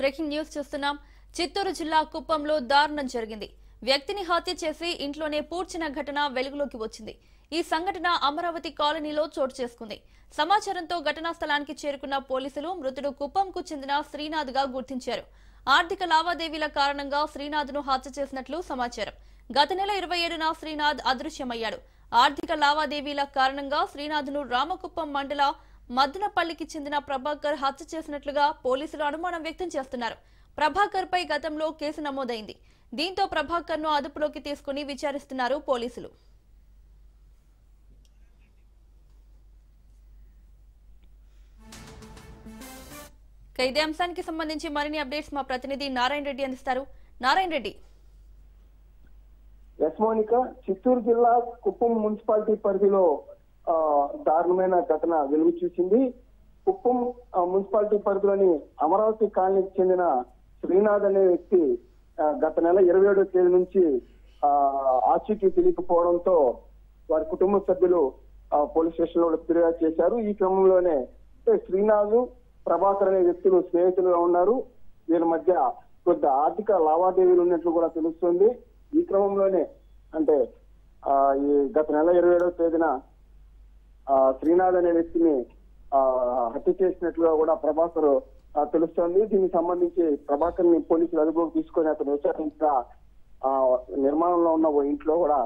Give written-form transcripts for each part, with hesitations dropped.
Breaking news చూస్తున్నాం. చిత్తూరు జిల్లా కుప్పంలో దారుణం జరిగింది. వ్యక్తిని హత్య చేసి ఇంట్లోనే పూడ్చిన ఘటన వెలుగులోకి వచ్చింది. ఈ సంఘటన అమరావతి కాలనీలో చోటు చేసుకుంది. సమాచారంతో ఘటనా స్థలానికి చేరుకున్న పోలీసులు మృతుడు కుప్పంకు చెందిన శ్రీనాథ్ గా గుర్తించారు. ఆర్థిక లావాదేవీల కారణంగా శ్రీనాథ్ ను హత్య చేసినట్లు సమాచారం. గత నెల 27న శ్రీనాథ్ అదృశ్యమయ్యాడు. ఆర్థిక లావాదేవీల కారణంగా శ్రీనాథ్ ను రామకుప్పం మండల మద్దనపల్లికి చెందిన ప్రభాకర్ హత్య చేసినట్లుగా పోలీసులు అనుమానం వ్యక్తం చేస్తున్నారు. ప్రభాకర్ పై గతంలో కేసు నమోదైంది. దీంతో ప్రభాకర్ ను అదుపులోకి తీసుకుని విచారిస్తున్నారు పోలీసులు. ఇదే అంశానికి సంబంధించి మరిన్ని అప్డేట్స్ మా ప్రతినిధి నారాయణ రెడ్డి అందిస్తారు. నారాయణ రెడ్డి. యశ్మోనిక, చిత్తూరు జిల్లా కుప్పం మున్సిపాలిటీ పరిధిలో దారుణమైన ఘటన వెలుగు చూసింది. కుప్పం మున్సిపాలిటీ పరిధిలోని అమరావతి కాలనీకి చెందిన శ్రీనాథ్ అనే వ్యక్తి గత నెల 27వ తేదీ నుంచి ఆచూకీ తెలియకపోవడంతో వారి కుటుంబ సభ్యులు పోలీస్ స్టేషన్ లో ఫిర్యాదు చేశారు. ఈ క్రమంలోనే శ్రీనాథ్, ప్రభాకర్ అనే వ్యక్తులు స్నేహితులుగా ఉన్నారు. వీరి మధ్య కొద్ది ఆర్థిక లావాదేవీలు ఉన్నట్లు కూడా తెలుస్తుంది. ఈ క్రమంలోనే అంటే ఈ గత నెల 27వ తేదీన శ్రీనాథ్ అనే వ్యక్తిని హత్య చేసినట్లుగా కూడా ప్రభాకర్ తెలుస్తోంది. దీనికి సంబంధించి ప్రభాకర్ ని పోలీసులు అదుపులోకి తీసుకొని అతను విచారించిన నిర్మాణంలో ఉన్న ఓ ఇంట్లో కూడా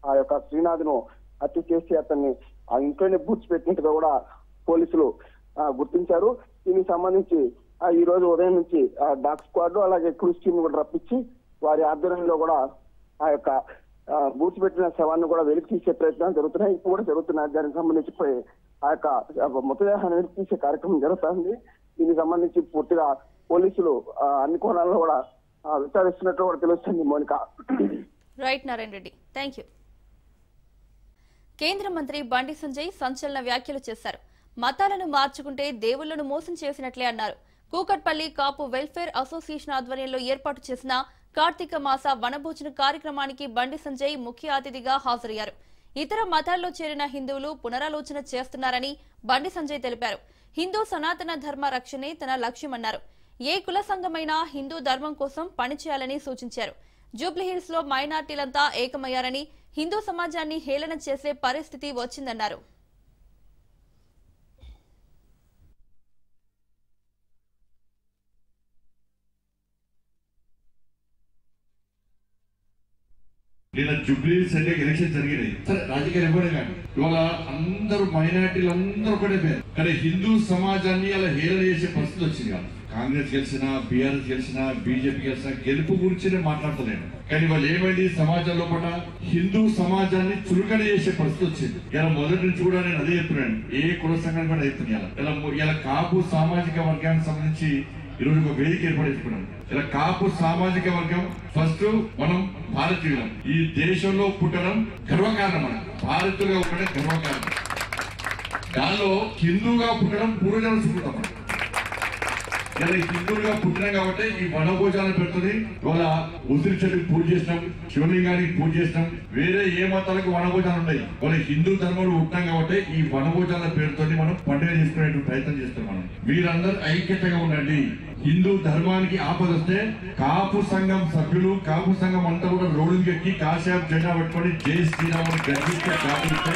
ఆ యొక్క శ్రీనాథ్ ను హత్య చేసి అతన్ని ఆ ఇంట్లోనే పూడ్చిపెట్టినట్టుగా కూడా పోలీసులు గుర్తించారు. దీనికి సంబంధించి ఈ రోజు ఉదయం నుంచి డాగ్ స్క్వాడ్ అలాగే క్రూజ్ టీమ్ కూడా రప్పించి వారి ఆధ్వర్యంలో కూడా ఆ యొక్క పూడ్చిపెట్టిన శవాన్ని కూడా వెలికి తీసే ప్రయత్నాలు జరుగుతున్నాయి. ఇప్పుడు కూడా జరుగుతున్నాయి. దానికి సంబంధించి ఆ యొక్క మృతదేహాన్ని వెలికి తీసే కార్యక్రమం జరుగుతుంది. దీనికి సంబంధించి పూర్తిగా పోలీసులు అన్ని కోణాల్లో కూడా విచారిస్తున్నట్లు కూడా తెలుస్తుంది. Monika. Right Narayana Reddy, thank you. కేంద్ర మంత్రి బండి సంజయ్ సంచలన వ్యాఖ్యలు చేశారు. మతాలను మార్చుకుంటే దేవుళ్లను మోసం చేసినట్లే అన్నారు. కూకట్పల్లి కాపు వెల్ఫేర్ అసోసియేషన్ ఆధ్వర్యంలో ఏర్పాటు చేసిన కార్తీక మాస వనభోజన కార్యక్రమానికి బండి సంజయ్ ముఖ్య అతిథిగా హాజరయ్యారు. ఇతర మతాల్లో చేరిన హిందువులు పునరాలోచన చేస్తున్నారని బండి సంజయ్ తెలిపారు. హిందూ సనాతన ధర్మ రక్షణే తన లక్ష్యమన్నారు. ఏ కుల సంఘమైనా హిందూ ధర్మం కోసం పనిచేయాలని సూచించారు. జూబ్లీహిల్స్ లో మైనార్టీలంతా ఏకమయ్యారని, హిందూ సమాజాన్ని హేళన చేసే పరిస్థితి వచ్చిందన్నారు. నిన్న జూబ్లీహిల్స్ అంటే ఎలక్షన్ జరిగినాయి. సరే, రాజకీయాలు ఇవ్వడే కానీ ఇవాళ అందరూ మైనార్టీలు అందరూ ఒకటే పేరు. కానీ హిందూ సమాజాన్ని అలా హేళన చేసే పరిస్థితి వచ్చింది. కాంగ్రెస్ గెలిచినా, బీఆర్ఎస్ గెలిచినా, బీజేపీ గెలిచినా గెలుపు గురించి మాట్లాడతలేను. కానీ వాళ్ళు ఏమైంది, సమాజంలో కూడా హిందూ సమాజాన్ని చురుకన చేసే పరిస్థితి వచ్చింది. ఇలా మొదటి నుంచి కూడా నేను అదే చెప్తున్నాను. ఏ కుల సంఘాన్ని కూడా చెప్తున్నాను. ఇలా కాపు సామాజిక వర్గానికి సంబంధించి ఈరోజు ఒక వేదిక ఏర్పడేసుకున్నాం. ఇలా కాపు సామాజిక వర్గం ఫస్ట్ మనం భారతీయులం. ఈ దేశంలో పుట్టడం గర్వకారణం. మనం భారతీయులుగా ఉండడం గర్వకారణం. దానిలో హిందూగా పుట్టడం పూర్వజన్మ సుకృతం. ఇలా హిందువులుగా పుట్టినాం కాబట్టి ఈ వనభోజనాలు పెడుతుంది. ఇవాళ ఉసిరి చెట్టుకు పూజ చేసినాం, శివలింగానికి పూజ చేసినాం. వేరే ఏ మతాలకు వనభోజనాలు ఉన్నాయి. వాళ్ళ హిందూ ధర్మంలో ఉంటాం కాబట్టి ఈ వనభోజనాల పేరుతో మనం పండుగ చేసుకునే ప్రయత్నం చేస్తున్నాం. మనం మీరందరూ ఐక్యతగా ఉండండి. హిందూ ధర్మానికి ఆపదొస్తే కాపు సంఘం సభ్యులు, కాపు సంఘం అంతా కూడా రోడ్డుకి ఎక్కి కాషాయం జెండా పట్టుకొని జై శ్రీరామ్ గర్జిస్తే కాపిస్తే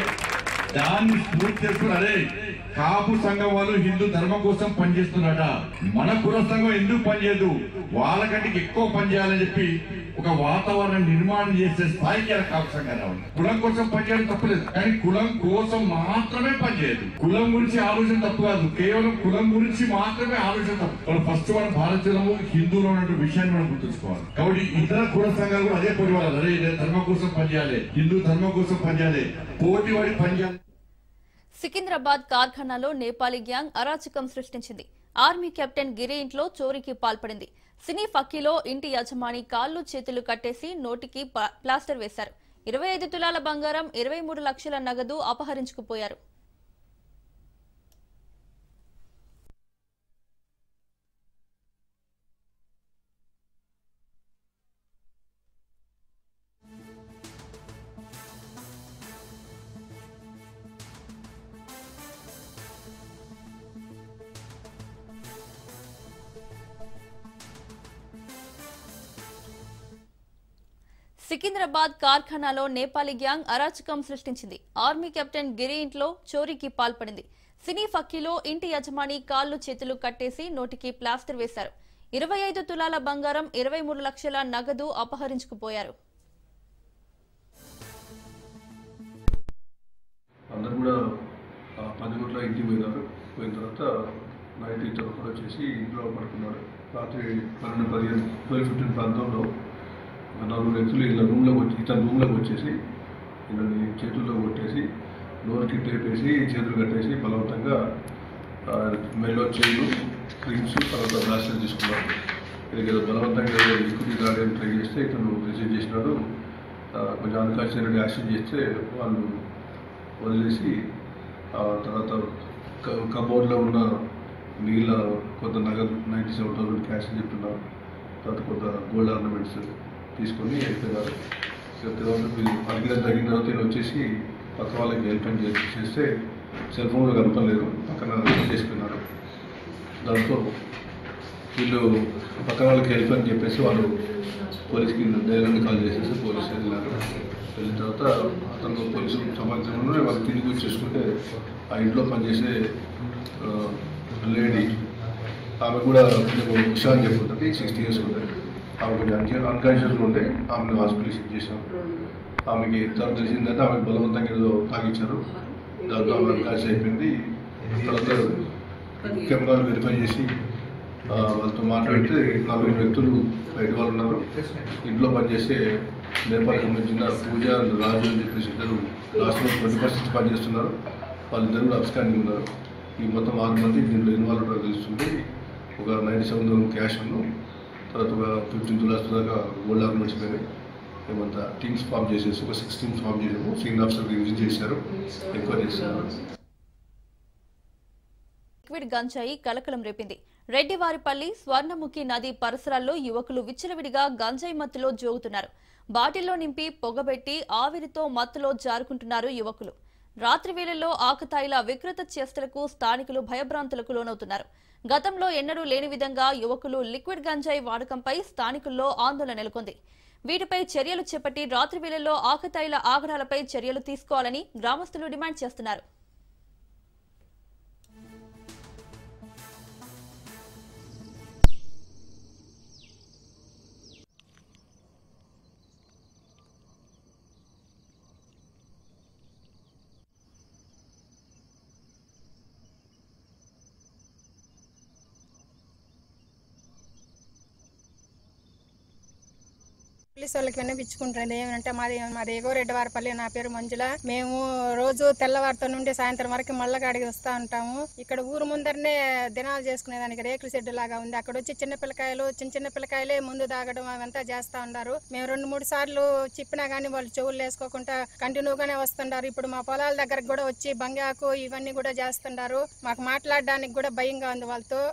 దాన్ని స్ఫూర్తి చేసుకుని అదే కాపు సంఘం వాళ్ళు హిందూ ధర్మం కోసం పనిచేస్తున్నారట. మన కుల సంఘం ఎందుకు పనిచేయదు, వాళ్ళకంటే ఎక్కువ పనిచేయాలని చెప్పి ఒక వాతావరణం నిర్మాణం చేసే స్థాయికి కాపు సంఘం రావాలి. కులం కోసం పనిచేయడం తప్పలేదు, కానీ కులం కోసం మాత్రమే పనిచేయదు. కులం గురించి ఆలోచన తప్పు కాదు, కేవలం కులం గురించి మాత్రమే ఆలోచన తప్పు. ఫస్ట్ మనం భారతీయులము, హిందువులు అన్నట్టు విషయాన్ని మనం గుర్తుంచుకోవాలి. కాబట్టి ఇతర కుల సంఘాలు కూడా అదే పోటీ. అదే ధర్మం కోసం పనిచేయాలి, హిందూ ధర్మం కోసం పనిచేయాలి, పోటీ పడి పనిచేయాలి. సికింద్రాబాద్ కార్ఖానాలో నేపాలీ గ్యాంగ్ అరాచకం సృష్టించింది. ఆర్మీ కెప్టెన్ గిరి ఇంట్లో చోరీకి పాల్పడింది. సినీ ఫక్కీలో ఇంటి యజమాని కాళ్లు చేతులు కట్టేసి నోటికి ప్లాస్టర్ వేశారు. 25 తులాల బంగారం, 23 లక్షల నగదు అపహరించుకుపోయారు. సికింద్రాబాద్ కార్ఖానాలో నేపాలీ గ్యాంగ్ అరాచకం సృష్టించింది. ఆర్మీ కెప్టెన్ గిరి ఇంట్లో చోరీకి పాల్పడింది. సినీ ఫక్కీలో ఇంటి యజమాని కాళ్లు చేతులు కట్టేసి నోటికి ప్లాస్టర్ వేశారు. 25 తులాల బంగారం, 23 లక్షల నగదు అపహరించుకుపోయారు. అందరూ కూడా 10 గంటల ఇంటికి పోయిన తర్వాత నైట్ ఇతను కూడా వచ్చేసి ఇంట్లో పడుకున్నాడు. రాత్రి 12:15 ప్రాంతంలో 4 వ్యక్తులు ఇతని రూమ్లోకి వచ్చేసి ఇతని చేతుల్లో కొట్టేసి నోరుకి టేప్ వేసి చేతులు కట్టేసి బలవంతంగా మెల్లో చేతులు క్రీమ్స్ తర్వాత బ్లాస్టర్ తీసుకున్నాడు. ఇది బలవంతంగా లిక్విడ్ తాగడానికి ట్రై చేస్తే ఇతను రిజెక్ట్ చేసినాడు. కొంచెం అన్కాన్షియస్ యాక్షన్ చేస్తే వాళ్ళు వదిలేసి తర్వాత కబోర్డ్లో ఉన్న నీళ్ళ కొంత నగదు 97,000 క్యాష్ చెప్తున్నారు. తర్వాత కొంత గోల్డ్ ఆర్నమెంట్స్ తీసుకొని అయిపోయినారు. తర్వాత తగిన తర్వాత నేను వచ్చేసి పక్క వాళ్ళకి హెల్ప్ చేస్తే సెల్ ఫోన్లో కలపలేదు, పక్కన చేసుకున్నారు. దాంతో వీళ్ళు పక్కన వాళ్ళకి హెల్ప్ అని చెప్పేసి వాళ్ళు పోలీస్కి ధైర్యాన్ని కాల్ చేసేసి పోలీసు వెళ్ళినారు. వెళ్ళిన తర్వాత అతను పోలీసు సమాచారంలో వాళ్ళు తిరిగి వచ్చేసుకుంటే ఆ ఇంట్లో పనిచేసే లేడీ ఆమె కూడా ఉషా అని చెప్పుకుంటుంది, 60 years ఉంటుంది. ఆమె కొంచెం అన్కాన్షియస్గా ఉంటే ఆమెను హాస్పిటల్ షిఫ్ట్ చేశాం. ఆమెకి తర్వాత తెలిసిందంటే ఆమెకు బలవంతంగా ఏదో తాగించారు. దాంతో ఆమె అన్కాన్షియస్ అయిపోయింది. తర్వాత కెమెరాలు వెరిఫై చేసి వాళ్ళతో మాట్లాడితే 4 వ్యక్తులు బయట వాళ్ళు ఉన్నారు. ఇంట్లో పనిచేసే నేపాల్ సంబంధించిన పూజ రాజు అని చెప్పేసి ఇద్దరు లాస్ట్ 20% పనిచేస్తున్నారు. వాళ్ళిద్దరు అబ్స్కాండింగ్ ఉన్నారు. ఈ మొత్తం 6 మంది దీంట్లో ఇన్వాల్వ్ కూడా తెలుస్తుంది. ఒక 97,000 క్యాష్ ఉన్నాం. తర్వాత ఒక 15 తులాస్ దాకా గోల్డ్ ఆర్నమెంట్స్ పోయినాయి. మేమంతా టీమ్స్ ఫామ్ చేసేసి ఒక 6 టీమ్స్ ఫామ్ చేసాము. సీనియర్ ఆఫీసర్ విజిట్ చేశారు, ఎంక్వైరీ చేస్తున్నారు. లిక్విడ్ గంజాయి కలకలం రేపింది. రెడ్డివారిపల్లి స్వర్ణముఖి నది పరిసరాల్లో యువకులు విచ్చలవిడిగా గంజాయి మత్తులో జోగుతున్నారు. బాటిల్లో నింపి పొగబెట్టి ఆవిరితో మత్తులో జారుకుంటున్నారు యువకులు. రాత్రి వేళల్లో ఆకతాయిల వికృత చేష్టలకు స్థానికులు భయభ్రాంతులకు లోనవుతున్నారు. గతంలో ఎన్నడూ లేని విధంగా యువకులు లిక్విడ్ గంజాయి వాడకంపై స్థానికుల్లో ఆందోళన నెలకొంది. వీటిపై చర్యలు చేపట్టి రాత్రి వేళల్లో ఆకతాయిల ఆగడాలపై చర్యలు తీసుకోవాలని గ్రామస్తులు డిమాండ్ చేస్తున్నారు. పోలీసు వాళ్ళకి వినిపించుకుంటారు. ఏమంటే మాది ఎగో రెడ్డివారిపల్లి, నా పేరు మంజుల. మేము రోజు తెల్లవారితో నుండి సాయంత్రం వరకు మళ్ళకాడికి వస్తూ ఉంటాము. ఇక్కడ ఊరు ముందరనే దినాలు చేసుకునేదానికి రేకుల షెడ్డు లాగా ఉంది. అక్కడ వచ్చి చిన్న పిల్లకాయలే ముందు తాగడం అవంతా చేస్తా ఉన్నారు. మేము 2-3 సార్లు చెప్పినా గానీ వాళ్ళు చెవులు వేసుకోకుండా కంటిన్యూగానే వస్తుంటారు. ఇప్పుడు మా పొలాల దగ్గరకు కూడా వచ్చి బంగాకు ఇవన్నీ కూడా చేస్తుంటారు. మాకు మాట్లాడడానికి కూడా భయంగా ఉంది వాళ్ళతో.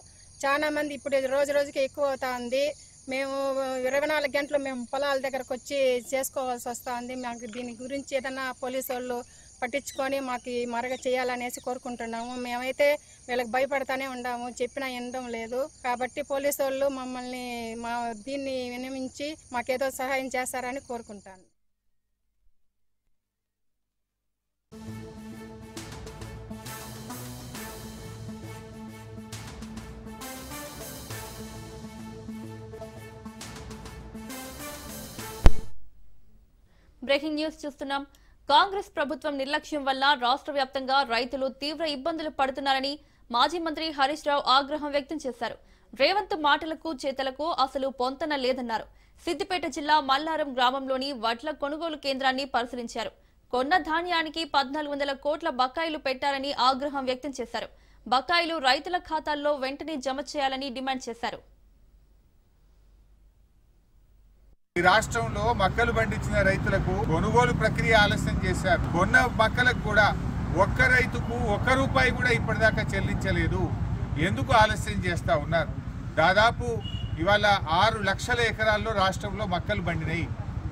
చాలా మంది ఇప్పుడు రోజు రోజుకి ఎక్కువ అవుతా ఉంది. మేము 24 గంటలు మేము పొలాల దగ్గరకు వచ్చి చేసుకోవాల్సి వస్తూ ఉంది. మాకు దీని గురించి ఏదైనా పోలీసు వాళ్ళు పట్టించుకొని మాకు మరగ చేయాలనేసి కోరుకుంటున్నాము. మేమైతే వీళ్ళకి భయపడతానే ఉన్నాము, చెప్పినా వినడం లేదు. కాబట్టి పోలీసు వాళ్ళు మమ్మల్ని దీన్ని వినిపించి మాకేదో సహాయం చేస్తారని కోరుకుంటాను. బ్రేకింగ్ న్యూస్ చూస్తున్నాం. కాంగ్రెస్ ప్రభుత్వం నిర్లక్ష్యం వల్ల రాష్ట్ర వ్యాప్తంగా రైతులు తీవ్ర ఇబ్బందులు పడుతున్నారని మాజీ మంత్రి హరీష్ రావు ఆగ్రహం వ్యక్తం చేశారు. రేవంత్ మాటలకు చేతలకు అసలు పొంతన లేదన్నారు. సిద్దిపేట జిల్లా మల్లారం గ్రామంలోని వడ్ల కొనుగోలు కేంద్రాన్ని పరిశీలించారు. కొన్న ధాన్యానికి 1,400 కోట్ల బకాయిలు పెట్టారని ఆగ్రహం వ్యక్తం చేశారు. బకాయిలు రైతుల ఖాతాల్లో వెంటనే జమ చేయాలని డిమాండ్ చేశారు. ఈ రాష్ట్రంలో మక్కలు పండించిన రైతులకు కొనుగోలు ప్రక్రియ ఆలస్యం చేశారు. కొన్న మక్కలకు కూడా ఒక్క రైతుకు ₹1 కూడా ఇప్పటిదాకా చెల్లించలేదు. ఎందుకు ఆలస్యం చేస్తా ఉన్నారు? దాదాపు ఇవాళ 6 లక్షల ఎకరాల్లో రాష్ట్రంలో మక్కలు పండినాయి.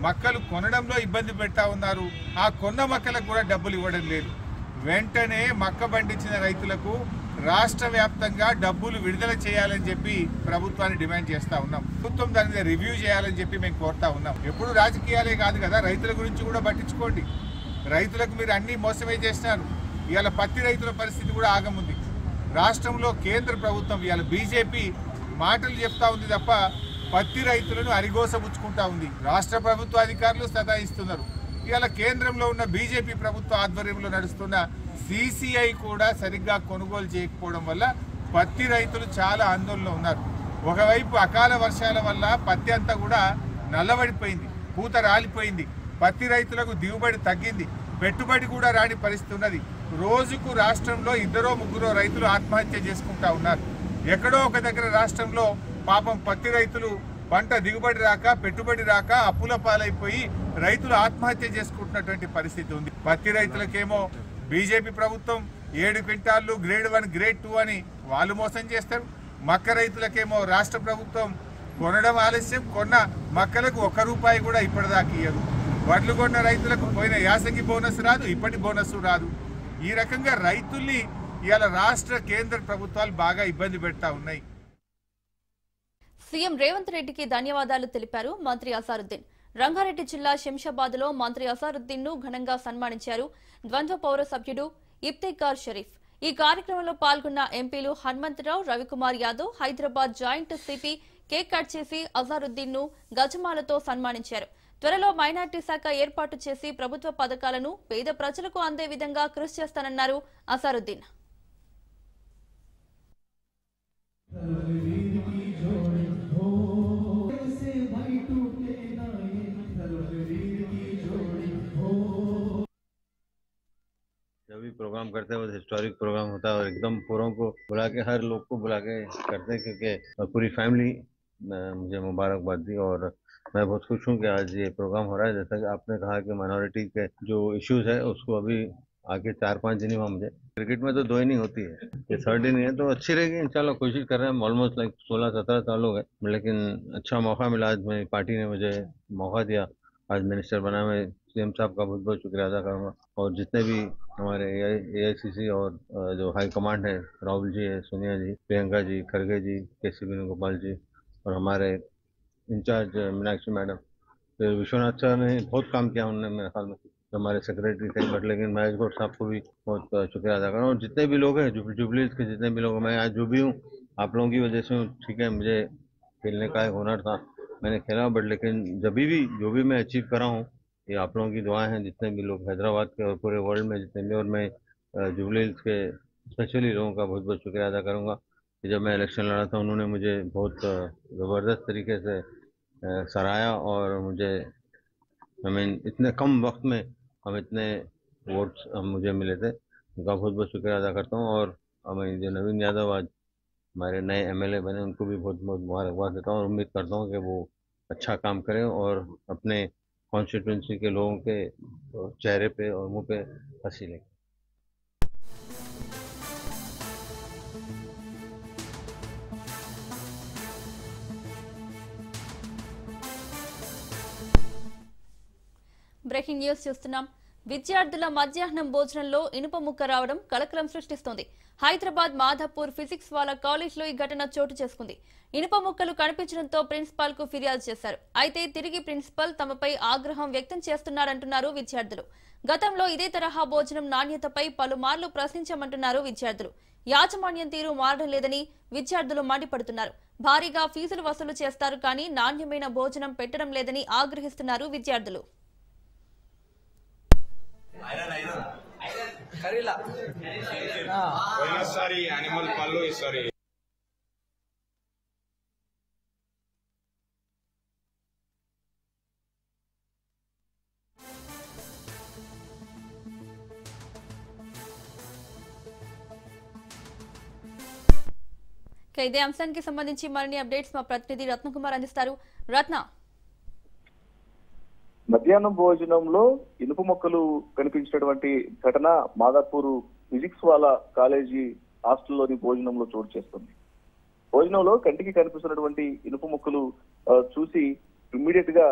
మక్కలు కొనడంలో ఇబ్బంది పెడతా ఉన్నారు. ఆ కొన్న మక్కలకు కూడా డబ్బులు ఇవ్వడం లేదు. వెంటనే మక్క పండించిన రైతులకు రాష్ట్ర వ్యాప్తంగా డబ్బులు విడుదల చేయాలని చెప్పి ప్రభుత్వాన్ని డిమాండ్ చేస్తా ఉన్నాం. ప్రభుత్వం దాని మీద రివ్యూ చేయాలని చెప్పి మేము కోరుతా ఉన్నాం. ఎప్పుడు రాజకీయాలే కాదు కదా, రైతుల గురించి కూడా పట్టించుకోండి. రైతులకు మీరు అన్ని మోసమే చేసినారు. ఇవాళ పత్తి రైతుల పరిస్థితి కూడా ఆగముంది. రాష్ట్రంలో కేంద్ర ప్రభుత్వం ఇవాళ బీజేపీ మాటలు చెప్తా ఉంది తప్ప పత్తి రైతులను అరిగోసపుచ్చుకుంటా ఉంది. రాష్ట్ర ప్రభుత్వ అధికారులు సతాయిస్తున్నారు. ఇవాళ కేంద్రంలో ఉన్న బీజేపీ ప్రభుత్వ ఆధ్వర్యంలో నడుస్తున్న CCI కూడా సరిగ్గా కొనుగోలు చేయకపోవడం వల్ల పత్తి రైతులు చాలా ఆందోళనలో ఉన్నారు. ఒకవైపు అకాల వర్షాల వల్ల పత్తి అంతా కూడా నల్లబడిపోయింది, పూత రాలిపోయింది, పత్తి రైతులకు దిగుబడి తగ్గింది, పెట్టుబడి కూడా రాని పరిస్థితి ఉన్నది. రోజుకు రాష్ట్రంలో 2-3 రైతులు ఆత్మహత్య చేసుకుంటా ఉన్నారు. ఎక్కడో ఒక దగ్గర రాష్ట్రంలో పాపం పత్తి రైతులు పంట దిగుబడి రాక, పెట్టుబడి రాక అప్పుల పాలైపోయి రైతులు ఆత్మహత్య చేసుకుంటున్నటువంటి పరిస్థితి ఉంది. పత్తి రైతులకేమో బీజేపీ ప్రభుత్వం 7 క్వింటాళ్ళు గ్రేడ్ 1 గ్రేడ్ 2 అని వాళ్ళు మోసం చేస్తారు. మక్క రైతులకేమో రాష్ట్ర ప్రభుత్వం కొనడం ఆలస్యం, కొన్న మక్కలకు ₹1 కూడా ఇప్పటిదాకా ఇయ్యదు. వడ్లు కొన్న రైతులకు పోయిన యాసంగి బోనస్ రాదు, ఇప్పటి బోనస్ రాదు. ఈ రకంగా రైతుల్ని ఇవాళ రాష్ట్ర కేంద్ర ప్రభుత్వాలు బాగా ఇబ్బంది పెడతా ఉన్నాయి. సీఎం రేవంత్ రెడ్డికి ధన్యవాదాలు తెలిపారు మంత్రి అసారుద్దీన్. రంగారెడ్డి జిల్లా శంషాబాద్ లో మంత్రి అసారుద్దీన్ ను ఘనంగా సన్మానించారు ద్వంద్వ పౌర సభ్యుడు ఇఫ్తిఖార్ షరీఫ్. ఈ కార్యక్రమంలో పాల్గొన్న ఎంపీలు Hanumantha Rao, Ravikumar Yadav, Hyderabad joint CP cake cut చేసి అజారుద్దీన్ ను గజమాలతో సన్మానించారు. త్వరలో మైనార్టీ శాఖ ఏర్పాటు చేసి ప్రభుత్వ పథకాలను పేద ప్రజలకు అందే విధంగా కృషి చేస్తానన్నారు అజారుద్దీన్. जब भी प्रोग्राम करते हैं वो हिस्टोरिक प्रोग्राम होता है और एकदम पूरों को बुला के, हर लोग को बुला के करते हैं, क्योंकि पूरी फैमिली मुझे मुबारकबाद दी और मैं बहुत खुश हूँ कि आज ये प्रोग्राम हो रहा है। जैसा कि आपने कहा कि माइनॉरिटी के जो इश्यूज है उसको अभी आगे 4-5 दिन ही मुझे, क्रिकेट में तो 2 इनिंग होती है, ये 3rd इनिंग है तो अच्छी रहेगी इंशाल्लाह। कोशिश कर रहे हैं, ऑलमोस्ट लाइक 16-17 साल हो गए, लेकिन अच्छा मौका मिला। आज मेरी पार्टी ने मुझे मौका दिया, आज मिनिस्टर बना। मैं CM साहब का बहुत बहुत शुक्रिया अदा करूँगा और जितने भी हमारे AICC और जो हाई कमांड है, राहुल जी है, सोनिया जी, प्रियंका जी, खड़गे जी, KC वेणुगोपाल जी और हमारे incharge Meenakshi madam, Vishwanath sir ने बहुत काम किया उन्होंने मेरे ख्याल में, हमारे सेक्रेटरी थे, बट लेकिन महेश गौड़ साहब को भी बहुत शुक्रिया अदा करूँ। और जितने भी लोग हैं जुबलीज के जितने भी लोग, मैं आज जो भी हूँ आप लोगों की वजह से हूँ। ठीक है, मुझे खेलने का एक हुनर था, मैंने खेला, बट लेकिन जब भी जो भी मैं अचीव करा हूँ ये आप लोगों की दुआएं हैं। जितने भी लोग हैदराबाद के और पूरे वर्ल्ड में जितने भी, और मैं जुबली हिल्स के स्पेशली लोगों का बहुत बहुत शुक्रिया अदा करूँगा कि जब मैं इलेक्शन लड़ा था उन्होंने मुझे बहुत ज़बरदस्त तरीके से सराहा और मुझे इतने कम वक्त में हम इतने वोट्स मुझे मिले थे, उनका बहुत बहुत शुक्रिया अदा करता हूँ। और हमें जो नवीन यादव आज हमारे नए MLA बने उनको भी बहुत बहुत मुबारकबाद देता हूँ और उम्मीद करता हूँ कि वो अच्छा काम करें और अपने कॉन्स्टिट्यूंसी के लोगों के चेहरे पे और मुंह पे हंसी लें। బ్రేకింగ్ న్యూస్ చూస్తున్నాం. విద్యార్థుల మధ్యాహ్నం భోజనంలో ఇనుప ముక్క రావడం కలకలం సృష్టిస్తోంది. హైదరాబాద్ మాధాపూర్ ఫిజిక్స్ వాళ్ళ కాలేజ్లో ఈ ఘటన చోటు చేసుకుంది. ఇనుప ముక్కలు కనిపించడంతో ప్రిన్సిపాల్ కు ఫిర్యాదు చేశారు. అయితే తిరిగి ప్రిన్సిపల్ తమపై ఆగ్రహం వ్యక్తం చేస్తున్నారంటున్నారు విద్యార్థులు. గతంలో ఇదే తరహా భోజనం నాణ్యతపై పలుమార్లు ప్రశ్నించామంటున్నారు విద్యార్థులు. యాజమాన్యం తీరు మారడం లేదని విద్యార్థులు మండిపడుతున్నారు. భారీగా ఫీజులు వసూలు చేస్తారు కానీ నాణ్యమైన భోజనం పెట్టడం లేదని ఆగ్రహిస్తున్నారు విద్యార్థులు. ఇదే అంశానికి సంబంధించి మరిన్ని అప్డేట్స్ మా ప్రతినిధి రత్నకుమార్ అందిస్తారు. రత్న, మధ్యాహ్నం భోజనంలో ఇనుప మొక్కలు కనిపించినటువంటి ఘటన మాదాపూర్ ఫిజిక్స్ వాళ్ళ కాలేజీ హాస్టల్లోని భోజనంలో చోటు చేస్తుంది. భోజనంలో కంటికి కనిపిస్తున్నటువంటి ఇనుప మొక్కలు చూసి ఇమ్మీడియట్ గా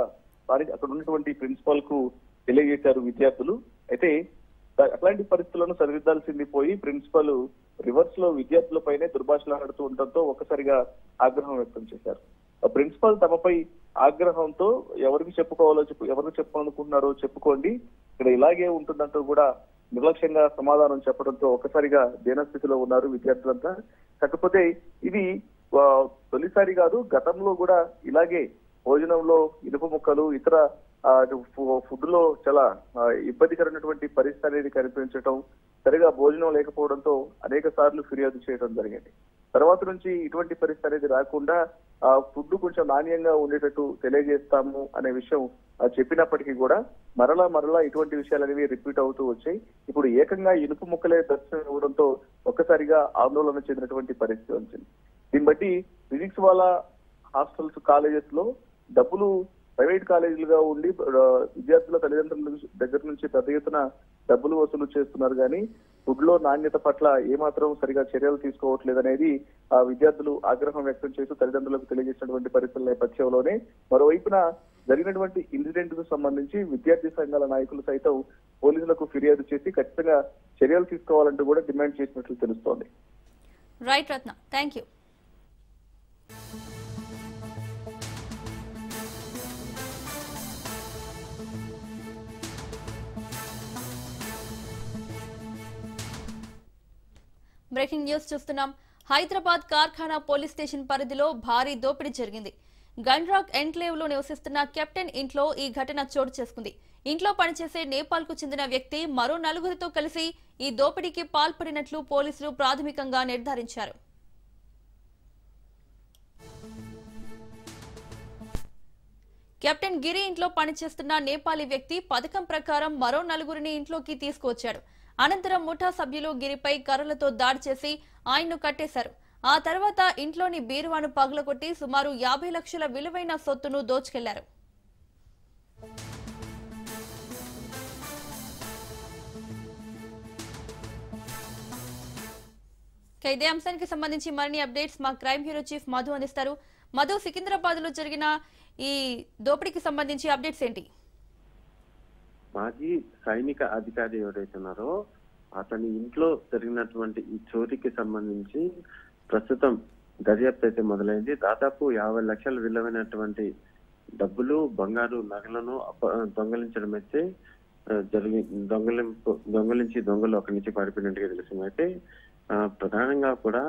అక్కడ ఉన్నటువంటి ప్రిన్సిపాల్ కు తెలియజేశారు విద్యార్థులు. అయితే అట్లాంటి పరిస్థితులను సరిదిద్దాల్సింది పోయి ప్రిన్సిపల్ రివర్స్ లో విద్యార్థులపైనే దుర్భాషలాడుతూ ఉండటంతో ఒక్కసారిగా ఆగ్రహం వ్యక్తం చేశారు. ప్రిన్సిపల్ తమపై ఆగ్రహంతో ఎవరికి చెప్పాలనుకుంటున్నారో చెప్పుకోండి, ఇక్కడ ఇలాగే ఉంటుందంటూ కూడా నిర్లక్ష్యంగా సమాధానం చెప్పడంతో ఒక్కసారిగా దీనస్థితిలో ఉన్నారు విద్యార్థులంతా. కాకపోతే ఇది తొలిసారి కాదు, గతంలో కూడా ఇలాగే భోజనంలో ఇనుప ముక్కలు ఇతర ఫుడ్ లో చాలా ఇబ్బందికరమైనటువంటి పరిస్థితి అనేది కనిపించడం, సరిగా భోజనం లేకపోవడంతో అనేక సార్లు ఫిర్యాదు చేయడం జరిగింది. తర్వాత నుంచి ఇటువంటి పరిస్థితి అనేది రాకుండా ఫుడ్ కొంచెం నాణ్యంగా ఉండేటట్టు తెలియజేస్తాము అనే విషయం చెప్పినప్పటికీ కూడా మరలా ఇటువంటి విషయాలు అనేవి రిపీట్ అవుతూ వచ్చాయి. ఇప్పుడు ఏకంగా ఇనుపు ముక్కలే దర్శనం ఇవ్వడంతో ఒక్కసారిగా ఆందోళన చెందినటువంటి పరిస్థితి వచ్చింది. దీన్ని బట్టి ఫిజిక్స్ వాళ్ళ హాస్టల్స్ కాలేజెస్ లో డబ్బులు ప్రైవేట్ కాలేజీలుగా ఉండి విద్యార్థుల తల్లిదండ్రుల దగ్గర నుంచి పెద్ద ఎత్తున డబ్బులు వసూలు చేస్తున్నారు, కానీ ఫుడ్ లో నాణ్యత పట్ల ఏమాత్రం సరిగా చర్యలు తీసుకోవట్లేదనేది విద్యార్థులు ఆగ్రహం వ్యక్తం చేస్తూ తల్లిదండ్రులకు తెలియజేసినటువంటి పరిస్థితుల నేపథ్యంలోనే మరోవైపున జరిగినటువంటి ఇన్సిడెంట్ కు సంబంధించి విద్యార్థి సంఘాల నాయకులు సైతం పోలీసులకు ఫిర్యాదు చేసి ఖచ్చితంగా చర్యలు తీసుకోవాలంటూ కూడా డిమాండ్ చేసినట్లు తెలుస్తోంది. Right Ratna, thank you. Breaking news చూస్తున్నాం. హైదరాబాద్ కార్ఖానా పోలీస్ స్టేషన్ పరిధిలో భారీ దోపిడీ జరిగింది. గండ్రాక్ ఎన్క్లేవ్ లో నివసిస్తున్న కెప్టెన్ ఇంట్లో ఈ ఘటన చోటు చేసుకుంది. ఇంట్లో పనిచేసే నేపాల్ కు చెందిన వ్యక్తి మరో 4గురితో కలిసి ఈ దోపిడీకి పాల్పడినట్లు పోలీసులు ప్రాథమికంగా నిర్ధారించారు. కెప్టెన్ గిరి ఇంట్లో పనిచేస్తున్న నేపాలీ వ్యక్తి పథకం ప్రకారం మరో 4గురిని ఇంట్లోకి తీసుకువచ్చాడు. అనంతరం ముఠా సభ్యులు గిరిపై కర్రలతో దాడి చేసి ఆయన్ను కట్టేశారు. ఆ తర్వాత ఇంట్లోని బీరువాను పగలగొట్టి సుమారు 50 లక్షల విలువైన సొత్తును దోచుకెళ్లారు. ఇదే అంశానికి సంబంధించి మరిన్ని అప్డేట్స్ మా క్రైమ్ బ్యూరో చీఫ్ మధు అందిస్తారు. మధు, సికింద్రాబాద్ లో జరిగిన ఈ దోపిడీకి సంబంధించి అప్డేట్స్ ఏంటి? మాజీ సైనిక అధికారి ఎవరైతే ఉన్నారో అతని ఇంట్లో జరిగినటువంటి ఈ చోరీకి సంబంధించి ప్రస్తుతం దర్యాప్తు అయితే మొదలైంది. దాదాపు 50 లక్షల విలువైనటువంటి డబ్బులు, బంగారు నగలను దొంగలించడం అయితే దొంగలించి దొంగలు అక్కడి నుంచి పారిపోయినట్టుగా తెలిసింది. అయితే ప్రధానంగా కూడా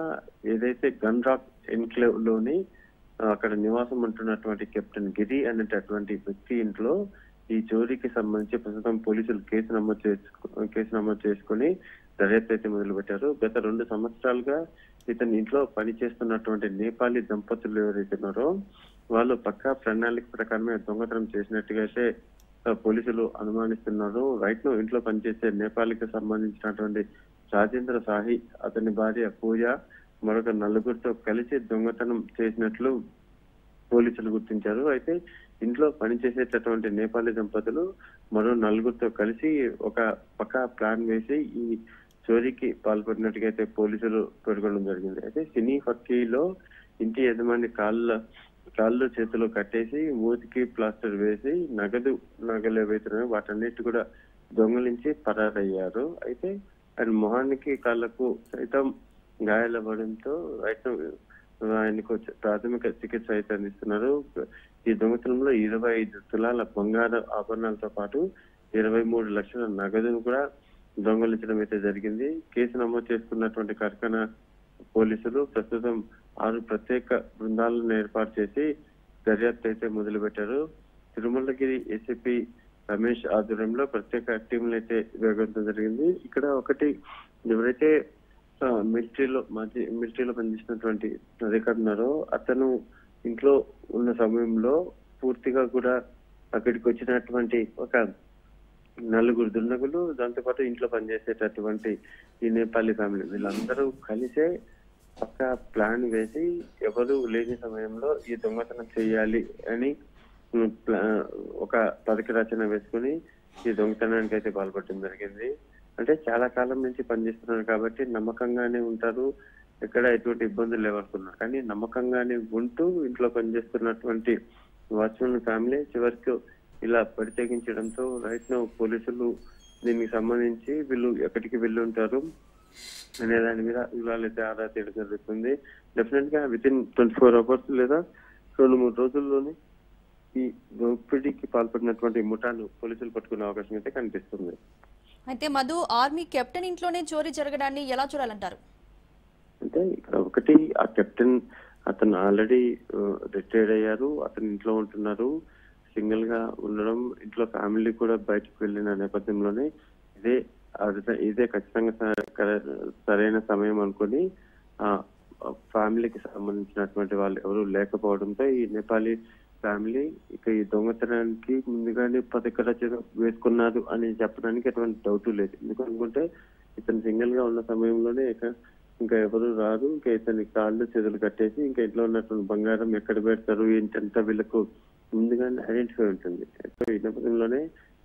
ఏదైతే గన్రాక్ ఎన్క్లేవ్ లోని అక్కడ నివాసం ఉంటున్నటువంటి కెప్టెన్ గిరి అనేటటువంటి వ్యక్తి ఇంట్లో ఈ చోరీకి సంబంధించి ప్రస్తుతం పోలీసులు కేసు నమోదు చేసుకుని దర్యాప్తు అయితే మొదలు పెట్టారు. గత 2 సంవత్సరాలుగా ఇతని ఇంట్లో పనిచేస్తున్నటువంటి నేపాలీ దంపతులు ఎవరైతే ఉన్నారో వాళ్ళు పక్కా ప్రణాళిక ప్రకారమే దొంగతనం చేసినట్టుగా అయితే పోలీసులు అనుమానిస్తున్నారు. రైట్ ను ఇంట్లో పనిచేసే నేపాలీకి సంబంధించినటువంటి రాజేంద్ర సాహి, అతని భార్య పూజ, మరొక 4గురితో కలిసి దొంగతనం చేసినట్లు పోలీసులు గుర్తించారు. అయితే ఇంట్లో పనిచేసేటటువంటి నేపాలీ దంపతులు మరో 4గురితో కలిసి ఒక పక్కా ప్లాన్ వేసి ఈ చోరీకి పాల్పడినట్టుగా అయితే పోలీసులు పేర్కొనడం జరిగింది. అయితే సినీ ఫక్కీలో ఇంటి యజమాని కాళ్ళు చేతులు కట్టేసి మూతికి ప్లాస్టర్ వేసి నగలు ఏవైతున్నాయో వాటన్నిటి కూడా దొంగలించి పరారయ్యారు. అయితే ఆయన మొహానికి కాళ్లకు సైతం గాయాలవ్వడంతో ఆయనకు ప్రాథమిక చికిత్స అయితే అందిస్తున్నారు. ఈ దొంగతనంలో 25 తులాల బంగారు ఆభరణాలతో పాటు 23 లక్షల నగదును కూడా దొంగలించడం అయితే జరిగింది. కేసు నమోదు చేసుకున్నటువంటి కార్ఖానా పోలీసులు ప్రస్తుతం 6 ప్రత్యేక బృందాలను ఏర్పాటు చేసి దర్యాప్తు అయితే మొదలు పెట్టారు. తిరుమలగిరి ఏసీపీ రమేష్ ఆధ్వర్యంలో ప్రత్యేక టీంలు అయితే వేగవంతం జరిగింది. ఇక్కడ ఒకటి, ఎవరైతే మిలిటరీలో పనిచేసినటువంటి అధికారులు ఉన్నారో అతను ఇంట్లో ఉన్న సమయంలో పూర్తిగా కూడా అక్కడికి వచ్చినటువంటి ఒక 4 దుండగులు, దాంతోపాటు ఇంట్లో పనిచేసేటటువంటి ఈ నేపాలీ ఫ్యామిలీ, వీళ్ళందరూ కలిసే పక్క ప్లాన్ వేసి ఎవరు లేని సమయంలో ఈ దొంగతనం చేయాలి అని ఒక పథక రచన వేసుకుని ఈ దొంగతనానికి అయితే పాల్పడడం జరిగింది. అంటే చాలా కాలం నుంచి పనిచేస్తున్నారు కాబట్టి నమ్మకంగానే ఉంటారు, ఎక్కడ ఎటువంటి ఇబ్బందులు లేవనుకున్నారు. కానీ నమ్మకంగానే ఉంటూ ఇంట్లో పనిచేస్తున్నటువంటి వాచ్మెన్ ఫ్యామిలీ చివరికి ఇలా పరితెగించడంతో రైట్ నౌ పోలీసులు దీనికి సంబంధించి వీళ్ళు ఎక్కడికి వెళ్ళి ఉంటారు అనే దాని మీద వివరాలైతే ఆరా తీయడం జరుగుతుంది. డెఫినెట్ గా విత్ ఇన్ 24 hours లేదా 2-3 రోజుల్లోనే ఈ దోపిడీకి పాల్పడినటువంటి ముఠాను పోలీసులు పట్టుకునే అవకాశం అయితే కనిపిస్తుంది. అయితే మధు, ఆర్మీ కెప్టెన్ ఇంట్లోనే చోరీ జరగడాన్ని ఎలా చూడాలంటారు? అంటే ఇక్కడ ఒకటి, ఆ కెప్టెన్ అతను ఆల్రెడీ రిటైర్డ్ అయ్యారు, అతను ఇంట్లో ఉంటున్నారు, సింగిల్ గా ఉండడం, ఇంట్లో ఫ్యామిలీ కూడా బయటకు వెళ్ళిన నేపథ్యంలోనే ఇదే ఖచ్చితంగా సరైన సమయం అనుకుని ఆ ఫ్యామిలీకి సంబంధించినటువంటి వాళ్ళు ఎవరు లేకపోవడంతో ఈ నేపాలీ ఫ్యామిలీ ఇక ఈ దొంగతనానికి ముందుగానే పథకర వేసుకున్నారు అని చెప్పడానికి ఎటువంటి డౌట్ లేదు. ఎందుకనుకుంటే ఇతను సింగిల్ గా ఉన్న సమయంలోనే ఇంకా ఎవరు రారు, ఇంకా ఇతని కాళ్ళు చేతులు కట్టేసి ఇంకా ఇంట్లో ఉన్నటువంటి బంగారం ఎక్కడ పెడతారు ఏంటంతా వీళ్ళకు ముందుగానే ఐడెంటిఫై ఉంటుంది. ఈ నేపథ్యంలోనే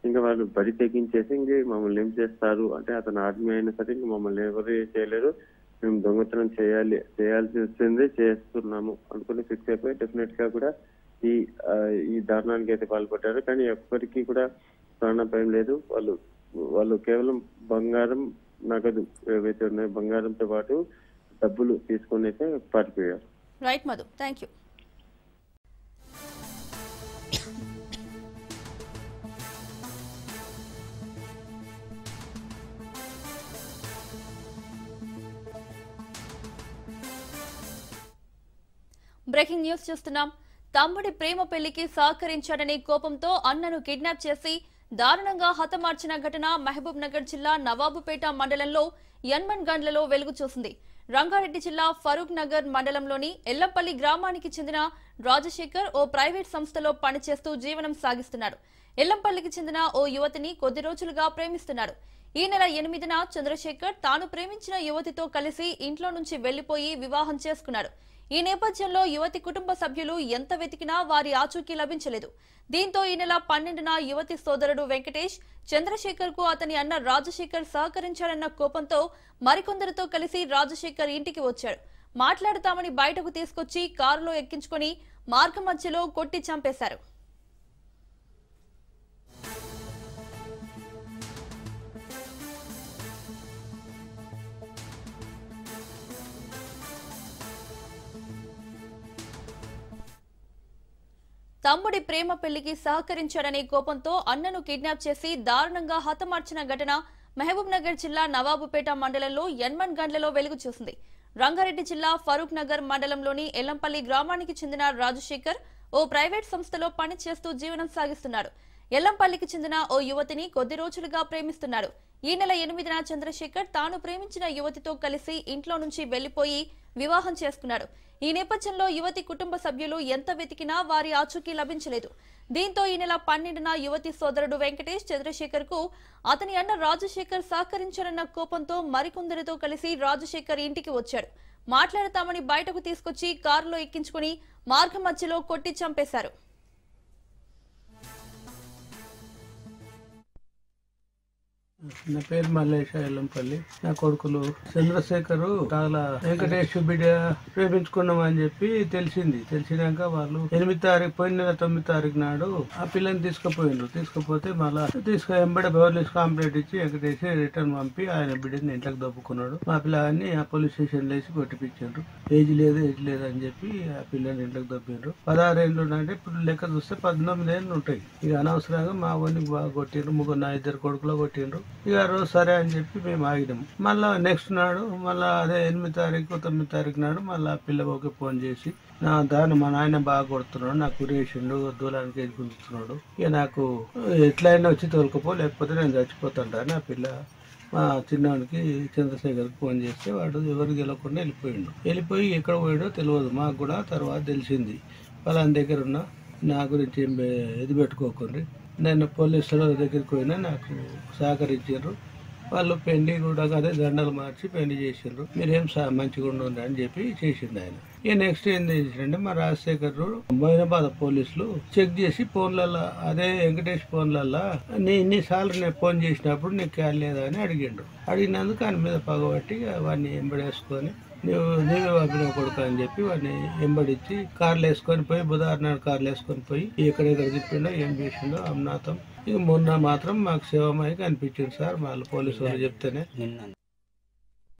ఇంకా వాళ్ళు బరి తెగించేసి ఇంక మమ్మల్ని ఏం చేస్తారు అంటే అతను ఆర్మీ అయినా సరే ఇంకా మమ్మల్ని ఎవరు చేయలేరు, మేము దొంగతనం చేయాల్సి వస్తుంది, చేస్తున్నాము అనుకుని ఫిక్స్ అయిపోయి డెఫినెట్ గా కూడా ఈ దారుణానికి అయితే పాల్పడ్డారు. కానీ ఎప్పటికీ కూడా ప్రాణాపాయం లేదు. వాళ్ళు కేవలం బంగారం, నగదు ఏవైతే ఉన్నాయో బంగారంతో పాటు డబ్బులు తీసుకుని అయితే పారిపోయారు. Right Madhu, thank you. Breaking news చూస్తున్నాం. తమ్ముడి ప్రేమ పెళ్లికి సహకరించాడనే కోపంతో అన్నను కిడ్నాప్ చేసి దారుణంగా హతమార్చిన ఘటన మహబూబ్ నగర్ జిల్లా నవాబుపేట మండలంలో యన్మన్ గండ్లలో వెలుగు చూసింది. రంగారెడ్డి జిల్లా ఫరూక్ నగర్ మండలంలోని ఎల్లంపల్లి గ్రామానికి చెందిన రాజశేఖర్ ఓ ప్రైవేట్ సంస్థలో పనిచేస్తూ జీవనం సాగిస్తున్నాడు. ఎల్లంపల్లికి చెందిన ఓ యువతిని కొద్ది రోజులుగా ప్రేమిస్తున్నాడు. ఈ నెల 8న చంద్రశేఖర్ తాను ప్రేమించిన యువతితో కలిసి ఇంట్లో నుంచి వెళ్లిపోయి వివాహం చేసుకున్నాడు. ఈ నేపథ్యంలో యువతి కుటుంబ సభ్యులు ఎంత వెతికినా వారి ఆచూకీ లభించలేదు. దీంతో ఈ నెల 12న యువతి సోదరుడు వెంకటేష్ చంద్రశేఖర్ కు అతని అన్న రాజశేఖర్ సహకరించాడన్న కోపంతో మరికొందరితో కలిసి రాజశేఖర్ ఇంటికి వచ్చాడు. మాట్లాడతామని బయటకు తీసుకొచ్చి కారులో ఎక్కించుకుని మార్గ మధ్యలో కొట్టి చంపేశారు. తమ్ముడి ప్రేమ పెళ్లికి సహకరించాడనే కోపంతో అన్నను కిడ్నాప్ చేసి దారుణంగా హతమార్చిన ఘటన మహబూబ్ నగర్ జిల్లా నవాబుపేట మండలంలో యన్మన్ గండ్లలో వెలుగు చూసింది. రంగారెడ్డి జిల్లా ఫరూక్ నగర్ మండలంలోని ఎల్లంపల్లి గ్రామానికి చెందిన రాజశేఖర్ ఓ ప్రైవేట్ సంస్థలో పనిచేస్తూ జీవనం సాగిస్తున్నాడు. ఎల్లంపల్లికి చెందిన ఓ యువతిని కొద్ది రోజులుగా ప్రేమిస్తున్నాడు. ఈ నెల 8న చంద్రశేఖర్ తాను ప్రేమించిన యువతితో కలిసి ఇంట్లో నుంచి వెళ్లిపోయి వివాహం చేసుకున్నాడు. ఈ నేపథ్యంలో యువతి కుటుంబ సభ్యులు ఎంత వెతికినా వారి ఆచూకీ లభించలేదు. దీంతో ఈ నెల 12న యువతి సోదరుడు వెంకటేష్ చంద్రశేఖర్ కు అతని అన్న రాజశేఖర్ సహకరించారన్న కోపంతో మరికొందరితో కలిసి రాజశేఖర్ ఇంటికి వచ్చాడు. మాట్లాడతామని బయటకు తీసుకొచ్చి కారులో ఎక్కించుకుని మార్గ మధ్యలో కొట్టి చంపేశారు. నా పేరు మల్లేష, ఎల్లంపల్లి. నా కొడుకులు చంద్రశేఖరు చాలా వెంకటేష్ బిడ్డ ప్రేమించుకున్నామని చెప్పి తెలిసినాక వాళ్ళు 8 తారీఖు పోయిన నెల 9 తారీఖు నాడు ఆ పిల్లని తీసుకుపోతే మళ్ళా ఎంబడే బెవర్లీస్ కంప్లైంట్ ఇచ్చి వెంకటేష్ రిటర్న్ పంపి ఆయన బిడ్డని ఇంట్లోకి దొప్పుకున్నాడు. మా పిల్లని ఆ పోలీస్ స్టేషన్ లేసి కొట్టిపించారు. ఏజ్ లేదు అని చెప్పి ఆ పిల్లని ఇంట్లోకి దొప్పిండ్రు. 16 ఏళ్ళు అంటే ఇప్పుడు లెక్క చూస్తే 19 ఏళ్ళు ఉంటాయి. ఇక అనవసరంగా మా వాడిని బాగా కొట్టిండ్రు. నా 2 కొడుకులో కొట్టిండ్రు. ఇక రోజు సరే అని చెప్పి మేము ఆగినాము. మళ్ళా నెక్స్ట్ నాడు మళ్ళా అదే 8 తారీఖు 9 తారీఖు నాడు మళ్ళా పిల్లకి ఫోన్ చేసి మా నాయన బాగా కొడుతున్నాడు, నాకు ఉరేసిండు, దూలానికి ఎదుగుతున్నాడు, ఇక నాకు ఎట్లయినా వచ్చి తోలుకపో లేకపోతే నేను చచ్చిపోతాను అని ఆ పిల్ల మా చిన్నవాడికి చంద్రశేఖర్కి ఫోన్ చేస్తే వాడు ఎవరికి వెళ్ళకుండా వెళ్ళిపోయి ఎక్కడ పోయాడో తెలియదు. మాకు కూడా తర్వాత తెలిసింది. వాళ్ళని దగ్గర ఉన్న నా గురించి ఏం ఎది పెట్టుకోకండి, నేను పోలీసుల దగ్గరికి పోయినా నాకు సహకరించారు. వాళ్ళు పెళ్లి కూడా అదే దండలు మార్చి పెళ్లి చేసిండ్రు. మీరేం మంచిగా ఉండండి అని చెప్పి చేసిండు ఆయన. ఇక నెక్స్ట్ ఏం చేసిండే మా రాజశేఖర్ మొయినాబాద్ పోలీసులు చెక్ చేసి ఫోన్లలో అదే వెంకటేష్ ఫోన్లలో ఇన్నిసార్లు నేను ఫోన్ చేసినప్పుడు నీకు క్యాల్ లేదా అని అడిగిండు. అడిగినందుకు ఆయన మీద పగబట్టి వాడిని ఎంబడేసుకొని నీవే పంపిన కొడుకు అని చెప్పి వాడిని వెంబడించి కార్లు వేసుకొని పోయి బుధవారం నాడు కార్లు వేసుకొని పోయి ఎక్కడెక్కడ తిప్పిండో ఏం చేసిండో అమ్నాథం. ఇక మొన్న మాత్రం మాకు శివమయ్య కనిపించింది సార్, వాళ్ళు పోలీసు వాళ్ళు చెప్తేనే.